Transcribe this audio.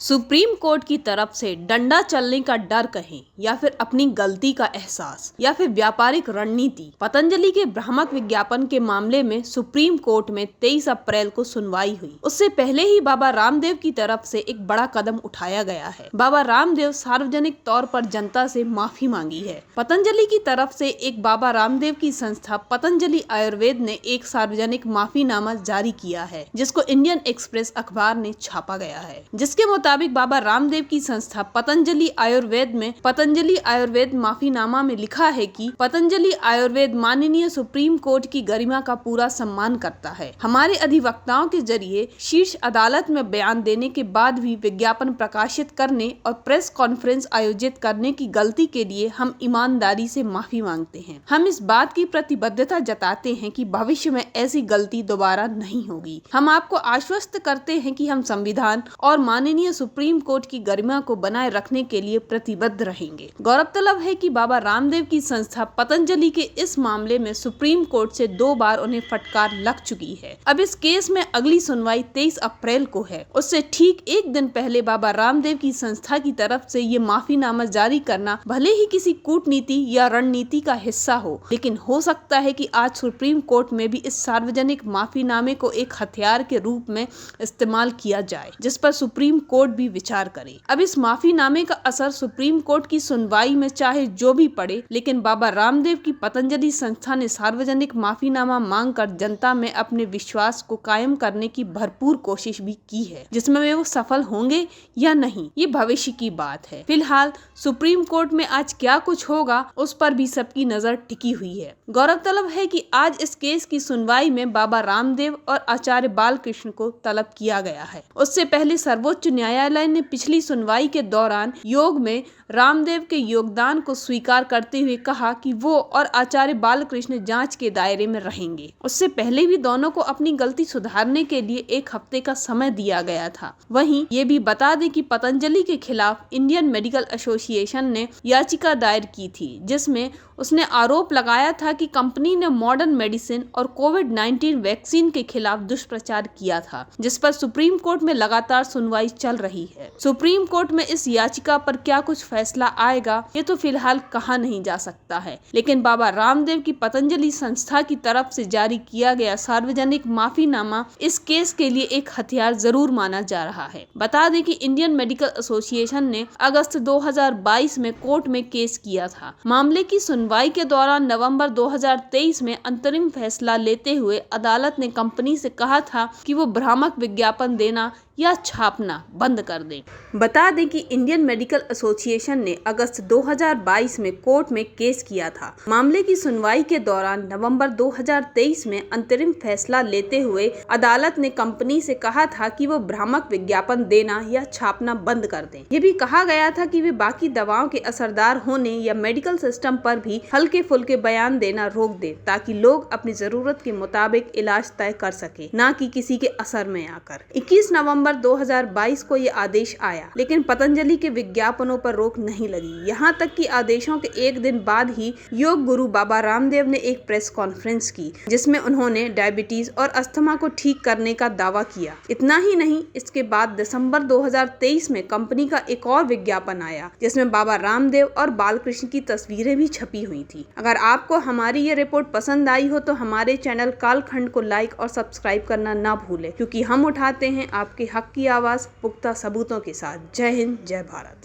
Supreme court की तरफ से डंडा चलने का डर कहें या फिर अपनी गलती का एहसास या फिर व्यापारिक रणनीति, पतंजलि के भ्रामक विज्ञापन के मामले में सुप्रीम कोर्ट में 23 अप्रैल को सुनवाई हुई। उससे पहले ही बाबा रामदेव की तरफ से एक बड़ा कदम उठाया गया है। बाबा रामदेव सार्वजनिक तौर पर जनता से माफी मांगी है। पतंजलि की तरफ से एक बाबा रामदेव की संस्था पतंजलि आयुर्वेद ने एक सार्वजनिक माफीनामा जारी किया है, जिसको इंडियन एक्सप्रेस अखबार ने छापा गया है। जिसके मुताबिक बाबा रामदेव की संस्था पतंजलि आयुर्वेद माफीनामा में लिखा है कि पतंजलि आयुर्वेद माननीय सुप्रीम कोर्ट की गरिमा का पूरा सम्मान करता है। हमारे अधिवक्ताओं के जरिए शीर्ष अदालत में बयान देने के बाद भी विज्ञापन प्रकाशित करने और प्रेस कॉन्फ्रेंस आयोजित करने की गलती के लिए हम ईमानदारी से माफी मांगते हैं। हम इस बात की प्रतिबद्धता जताते हैं कि भविष्य में ऐसी गलती दोबारा नहीं होगी। हम आपको आश्वस्त करते हैं कि हम संविधान और माननीय सुप्रीम कोर्ट की गरिमा को बनाए रखने के लिए प्रतिबद्ध रहेंगे। गौरतलब है कि बाबा रामदेव की संस्था पतंजलि के इस मामले में सुप्रीम कोर्ट से 2 बार उन्हें फटकार लग चुकी है। अब इस केस में अगली सुनवाई 23 अप्रैल को है। उससे ठीक एक दिन पहले बाबा रामदेव की संस्था की तरफ से ये माफीनामा जारी करना भले ही किसी कूटनीति या रणनीति का हिस्सा हो, लेकिन हो सकता है कि आज सुप्रीम कोर्ट में भी इस सार्वजनिक माफीनामे को एक हथियार के रूप में इस्तेमाल किया जाए, जिस पर सुप्रीम कोर्ट भी विचार करे। अब इस माफीनामे का असर सुप्रीम कोर्ट की सुनवाई में चाहे जो भी पड़े, लेकिन बाबा रामदेव की पतंजलि संस्था ने सार्वजनिक माफीनामा मांगकर जनता में अपने विश्वास को कायम करने की भरपूर कोशिश भी की है। जिसमें वे वो सफल होंगे या नहीं, ये भविष्य की बात है। फिलहाल सुप्रीम कोर्ट में आज क्या कुछ होगा, उस पर भी सबकी नजर टिकी हुई है। गौरतलब है कि आज इस केस की सुनवाई में बाबा रामदेव और आचार्य बालकृष्ण को तलब किया गया है। उससे पहले सर्वोच्च न्यायालय ने पिछली सुनवाई के दौरान योग में रामदेव के योगदान को स्वीकार करते हुए कहा कि वो और आचार्य बालकृष्ण जांच के दायरे में रहेंगे। उससे पहले भी दोनों को अपनी गलती सुधारने के लिए 1 हफ्ते का समय दिया गया था। वहीं ये भी बता दें कि पतंजलि के खिलाफ इंडियन मेडिकल एसोसिएशन ने याचिका दायर की थी, जिसमें उसने आरोप लगाया था कि कंपनी ने मॉडर्न मेडिसिन और कोविड-19 वैक्सीन के खिलाफ दुष्प्रचार किया था, जिस पर सुप्रीम कोर्ट में लगातार सुनवाई चल रही है। सुप्रीम कोर्ट में इस याचिका पर क्या कुछ फैसला आएगा, ये तो फिलहाल कहा नहीं जा सकता है, लेकिन बाबा रामदेव की पतंजलि संस्था की तरफ से जारी किया गया सार्वजनिक माफीनामा इस केस के लिए एक हथियार जरूर माना जा रहा है। बता दें कि इंडियन मेडिकल एसोसिएशन ने अगस्त 2022 में कोर्ट में केस किया था। मामले की सुनवाई के दौरान नवंबर 2023 में अंतरिम फैसला लेते हुए अदालत ने कंपनी से कहा था कि वो भ्रामक विज्ञापन देना या छापना बंद कर दें। बता दें कि इंडियन मेडिकल एसोसिएशन ने अगस्त 2022 में कोर्ट में केस किया था। मामले की सुनवाई के दौरान नवंबर 2023 में अंतरिम फैसला लेते हुए अदालत ने कंपनी से कहा था कि वो भ्रामक विज्ञापन देना या छापना बंद कर दें। ये भी कहा गया था कि वे बाकी दवाओं के असरदार होने या मेडिकल सिस्टम पर भी हल्के फुल्के बयान देना रोक दे, ताकि लोग अपनी जरूरत के मुताबिक इलाज तय कर सके, न कि किसी के असर में आकर। 21 नवंबर 2022 को ये आदेश आया, लेकिन पतंजलि के विज्ञापनों पर रोक नहीं लगी। यहाँ तक कि आदेशों के एक दिन बाद ही योग गुरु बाबा रामदेव ने एक प्रेस कॉन्फ्रेंस की, जिसमें उन्होंने डायबिटीज और अस्थमा को ठीक करने का दावा किया। इतना ही नहीं, इसके बाद दिसंबर 2023 में कंपनी का एक और विज्ञापन आया, जिसमें बाबा रामदेव और बालकृष्ण की तस्वीरें भी छपी हुई थी। अगर आपको हमारी ये रिपोर्ट पसंद आई हो तो हमारे चैनल कालखंड को लाइक और सब्सक्राइब करना ना भूलें, क्योंकि हम उठाते हैं आपके हक की आवाज पुख्ता सबूतों के साथ। जय हिंद, जय भारत।